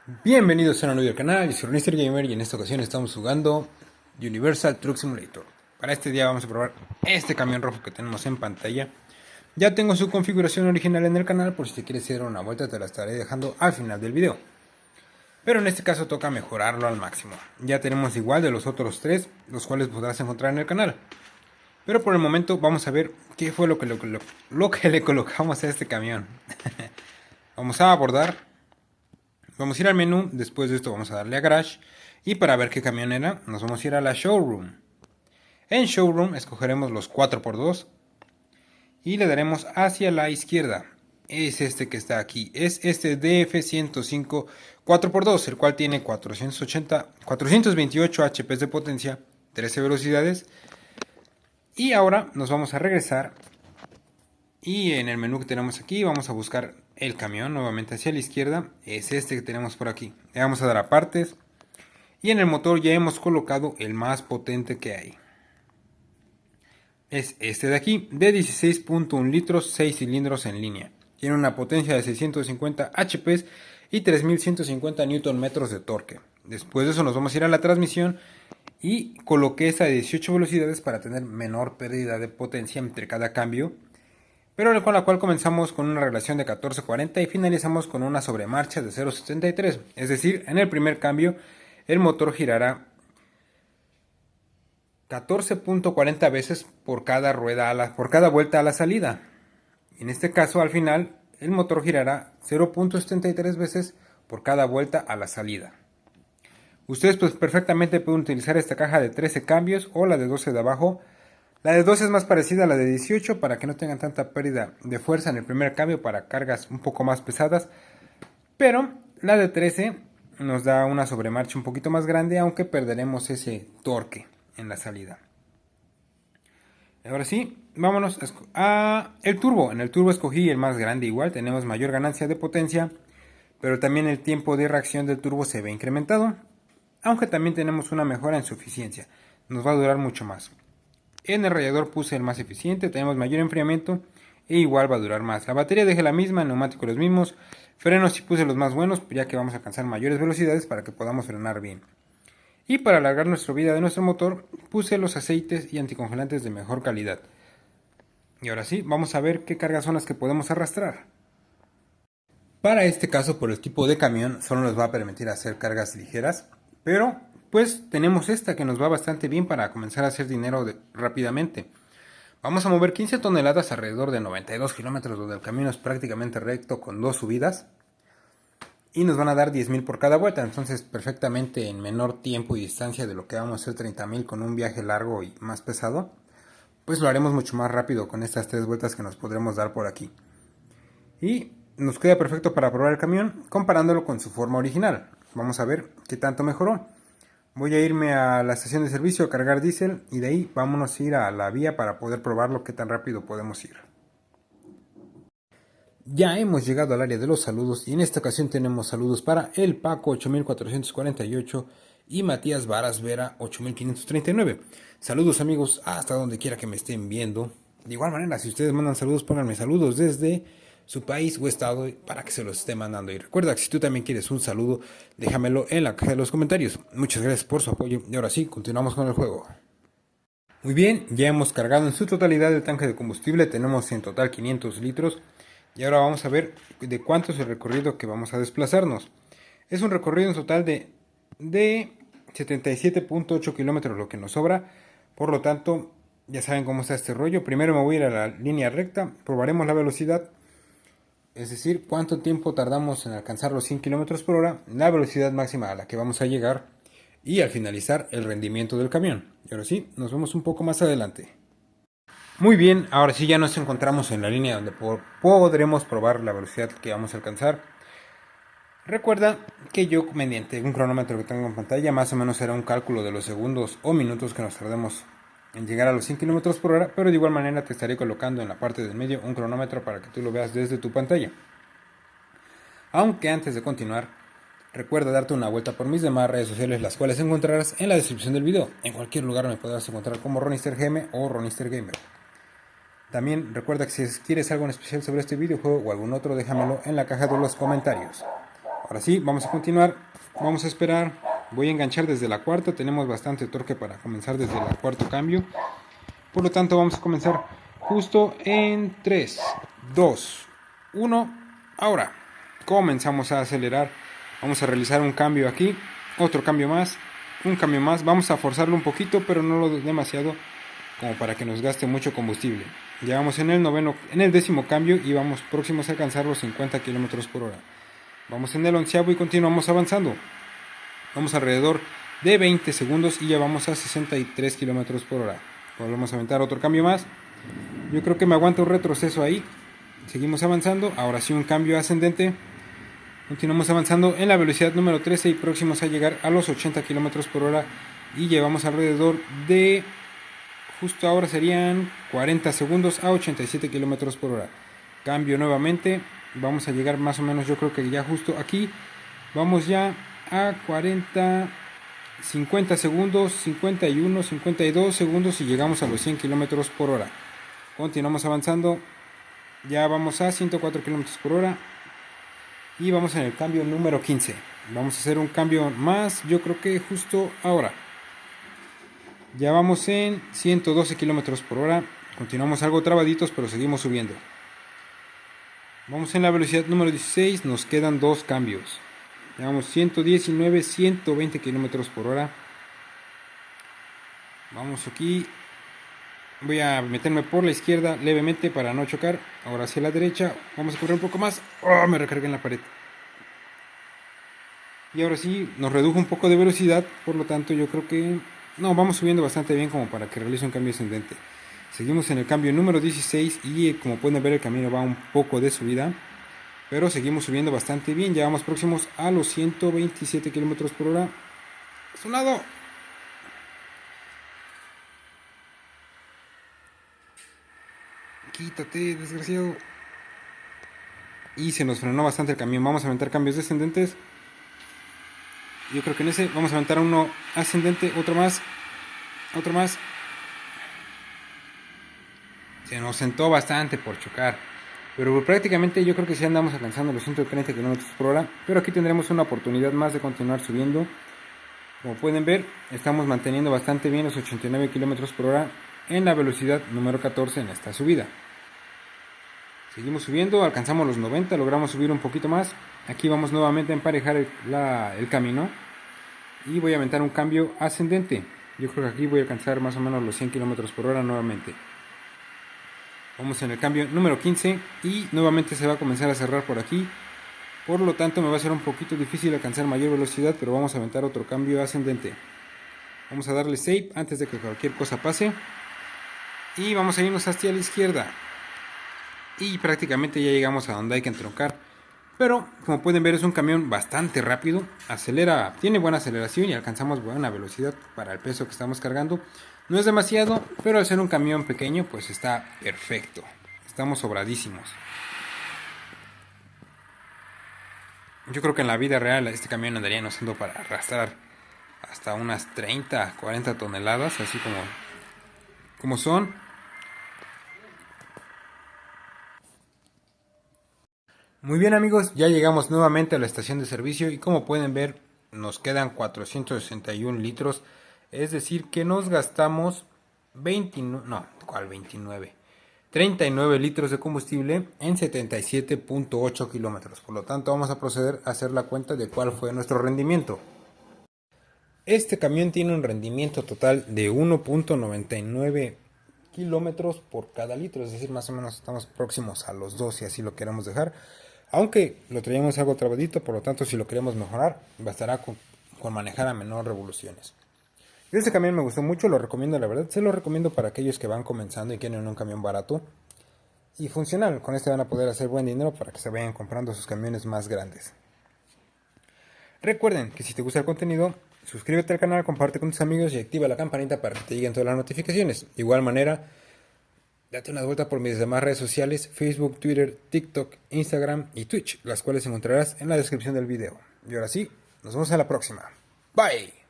Bienvenidos a un nuevo video canal, yo soy Mr. Gamer y en esta ocasión estamos jugando Universal Truck Simulator. Para este día vamos a probar este camión rojo que tenemos en pantalla. Ya tengo su configuración original en el canal, por si te quieres dar una vuelta te la estaré dejando al final del video. Pero en este caso toca mejorarlo al máximo. Ya tenemos igual de los otros tres, los cuales podrás encontrar en el canal. Pero por el momento vamos a ver qué fue lo que le colocamos a este camión. Vamos a abordar. Vamos a ir al menú, después de esto vamos a darle a Garage y para ver qué camión era nos vamos a ir a la Showroom. En Showroom escogeremos los 4x2 y le daremos hacia la izquierda. Es este que está aquí, es este DF105 4x2, el cual tiene 428 HP de potencia, 13 velocidades. Y ahora nos vamos a regresar y en el menú que tenemos aquí vamos a buscar el camión nuevamente hacia la izquierda. Es este que tenemos por aquí. Le vamos a dar a partes. Y en el motor ya hemos colocado el más potente que hay. Es este de aquí, de 16.1 litros, 6 cilindros en línea. Tiene una potencia de 650 HP y 3150 Nm de torque. Después de eso nos vamos a ir a la transmisión y coloqué esta de 18 velocidades para tener menor pérdida de potencia entre cada cambio. Pero con la cual comenzamos con una relación de 14:40 y finalizamos con una sobremarcha de 0:73. Es decir, en el primer cambio el motor girará 14.40 veces por cada vuelta a la salida. En este caso, al final, el motor girará 0.73 veces por cada vuelta a la salida. Ustedes pues perfectamente pueden utilizar esta caja de 13 cambios o la de 12 de abajo. La de 12 es más parecida a la de 18 para que no tengan tanta pérdida de fuerza en el primer cambio para cargas un poco más pesadas. Pero la de 13 nos da una sobremarcha un poquito más grande, aunque perderemos ese torque en la salida. Ahora sí, vámonos a el turbo. En el turbo escogí el más grande igual, tenemos mayor ganancia de potencia, pero también el tiempo de reacción del turbo se ve incrementado, aunque también tenemos una mejora en su eficiencia, nos va a durar mucho más. En el radiador puse el más eficiente, tenemos mayor enfriamiento e igual va a durar más. La batería dejé la misma, neumáticos los mismos, frenos sí puse los más buenos, ya que vamos a alcanzar mayores velocidades para que podamos frenar bien. Y para alargar nuestra vida de nuestro motor, puse los aceites y anticongelantes de mejor calidad. Y ahora sí, vamos a ver qué cargas son las que podemos arrastrar. Para este caso, por el tipo de camión, solo nos va a permitir hacer cargas ligeras, pero pues tenemos esta que nos va bastante bien para comenzar a hacer dinero rápidamente. Vamos a mover 15 toneladas alrededor de 92 kilómetros, donde el camino es prácticamente recto con dos subidas. Y nos van a dar 10.000 por cada vuelta, entonces perfectamente en menor tiempo y distancia de lo que vamos a hacer 30.000 con un viaje largo y más pesado, pues lo haremos mucho más rápido con estas 3 vueltas que nos podremos dar por aquí. Y nos queda perfecto para probar el camión comparándolo con su forma original. Vamos a ver qué tanto mejoró. Voy a irme a la estación de servicio a cargar diésel y de ahí vámonos a ir a la vía para poder probarlo qué tan rápido podemos ir. Ya hemos llegado al área de los saludos y en esta ocasión tenemos saludos para el Paco 8448 y Matías Varas Vera 8539. Saludos amigos hasta donde quiera que me estén viendo. De igual manera, si ustedes mandan saludos, pónganme saludos desde su país o estado para que se los esté mandando. Y recuerda que si tú también quieres un saludo, déjamelo en la caja de los comentarios. Muchas gracias por su apoyo y ahora sí, continuamos con el juego. Muy bien, ya hemos cargado en su totalidad el tanque de combustible, tenemos en total 500 litros. Y ahora vamos a ver de cuánto es el recorrido que vamos a desplazarnos. Es un recorrido en total de 77.8 kilómetros lo que nos sobra. Por lo tanto, ya saben cómo está este rollo. Primero me voy a ir a la línea recta, probaremos la velocidad. Es decir, cuánto tiempo tardamos en alcanzar los 100 kilómetros por hora, la velocidad máxima a la que vamos a llegar y al finalizar el rendimiento del camión. Y ahora sí, nos vemos un poco más adelante. Muy bien, ahora sí ya nos encontramos en la línea donde podremos probar la velocidad que vamos a alcanzar. Recuerda que yo mediante un cronómetro que tengo en pantalla más o menos será un cálculo de los segundos o minutos que nos tardemos en llegar a los 100 km por hora, pero de igual manera te estaré colocando en la parte del medio un cronómetro para que tú lo veas desde tu pantalla. Aunque antes de continuar, recuerda darte una vuelta por mis demás redes sociales, las cuales encontrarás en la descripción del video. En cualquier lugar me podrás encontrar como Ronister GM o Ronister Gamer. También recuerda que si quieres algo en especial sobre este videojuego o algún otro, déjamelo en la caja de los comentarios. Ahora sí, vamos a continuar, vamos a esperar, voy a enganchar desde la cuarta, tenemos bastante torque para comenzar desde el cuarto cambio, por lo tanto vamos a comenzar justo en 3, 2, 1, ahora comenzamos a acelerar, vamos a realizar un cambio aquí, otro cambio más, un cambio más, vamos a forzarlo un poquito pero no lo demasiado como para que nos gaste mucho combustible. Ya vamos en el décimo cambio y vamos próximos a alcanzar los 50 km por hora. Vamos en el 11º y continuamos avanzando. Vamos alrededor de 20 segundos y ya vamos a 63 km por hora. Volvemos a aventar otro cambio más. Yo creo que me aguanta un retroceso ahí. Seguimos avanzando. Ahora sí un cambio ascendente. Continuamos avanzando en la velocidad número 13 y próximos a llegar a los 80 km por hora. Y llevamos alrededor de... justo ahora serían 40 segundos a 87 km por hora. Cambio nuevamente. Vamos a llegar más o menos, yo creo que ya justo aquí. Vamos ya a 40, 50 segundos, 51, 52 segundos y llegamos a los 100 km por hora. Continuamos avanzando. Ya vamos a 104 km por hora. Y vamos en el cambio número 15. Vamos a hacer un cambio más, yo creo que justo ahora. Ya vamos en 112 km por hora. Continuamos algo trabaditos, pero seguimos subiendo. Vamos en la velocidad número 16. Nos quedan dos cambios. Llevamos 119, 120 km por hora. Vamos aquí. Voy a meterme por la izquierda levemente para no chocar. Ahora hacia la derecha. Vamos a correr un poco más. ¡Oh! Me recargué en la pared. Y ahora sí, nos redujo un poco de velocidad. Por lo tanto, yo creo que... no, vamos subiendo bastante bien como para que realice un cambio ascendente. Seguimos en el cambio número 16 y como pueden ver el camino va un poco de subida. Pero seguimos subiendo bastante bien. Ya vamos próximos a los 127 km por hora. ¡A su lado! Quítate, desgraciado. Y se nos frenó bastante el camión. Vamos a aventar cambios descendentes. Yo creo que en ese vamos a aventar uno ascendente. Otro más. Otro más. Se nos sentó bastante por chocar. Pero prácticamente yo creo que sí andamos alcanzando los 130 km por hora. Pero aquí tendremos una oportunidad más de continuar subiendo. Como pueden ver, estamos manteniendo bastante bien los 89 km por hora en la velocidad número 14 en esta subida. Seguimos subiendo, alcanzamos los 90, logramos subir un poquito más. Aquí vamos nuevamente a emparejar el camino. Y voy a aventar un cambio ascendente. Yo creo que aquí voy a alcanzar más o menos los 100 km por hora nuevamente. Vamos en el cambio número 15 y nuevamente se va a comenzar a cerrar por aquí. Por lo tanto me va a ser un poquito difícil alcanzar mayor velocidad, pero vamos a aventar otro cambio ascendente. Vamos a darle save antes de que cualquier cosa pase. Y vamos a irnos hacia la izquierda. Y prácticamente ya llegamos a donde hay que entroncar. Pero como pueden ver es un camión bastante rápido. Acelera, tiene buena aceleración y alcanzamos buena velocidad para el peso que estamos cargando. No es demasiado, pero al ser un camión pequeño pues está perfecto. Estamos sobradísimos. Yo creo que en la vida real este camión andaría usando para arrastrar hasta unas 30, 40 toneladas, así como son. Muy bien amigos, ya llegamos nuevamente a la estación de servicio y como pueden ver nos quedan 461 litros, es decir que nos gastamos 39 litros de combustible en 77.8 kilómetros. Por lo tanto vamos a proceder a hacer la cuenta de cuál fue nuestro rendimiento. Este camión tiene un rendimiento total de 1.99 kilómetros por cada litro, es decir, más o menos estamos próximos a los 2 si así lo queremos dejar. Aunque lo traíamos algo trabadito, por lo tanto si lo queremos mejorar, bastará con manejar a menor revoluciones. Este camión me gustó mucho, lo recomiendo la verdad, se lo recomiendo para aquellos que van comenzando y quieren un camión barato y funcional. Con este van a poder hacer buen dinero para que se vayan comprando sus camiones más grandes. Recuerden que si te gusta el contenido, suscríbete al canal, comparte con tus amigos y activa la campanita para que te lleguen todas las notificaciones. De igual manera, date una vuelta por mis demás redes sociales, Facebook, Twitter, TikTok, Instagram y Twitch, las cuales encontrarás en la descripción del video. Y ahora sí, nos vemos a la próxima. Bye.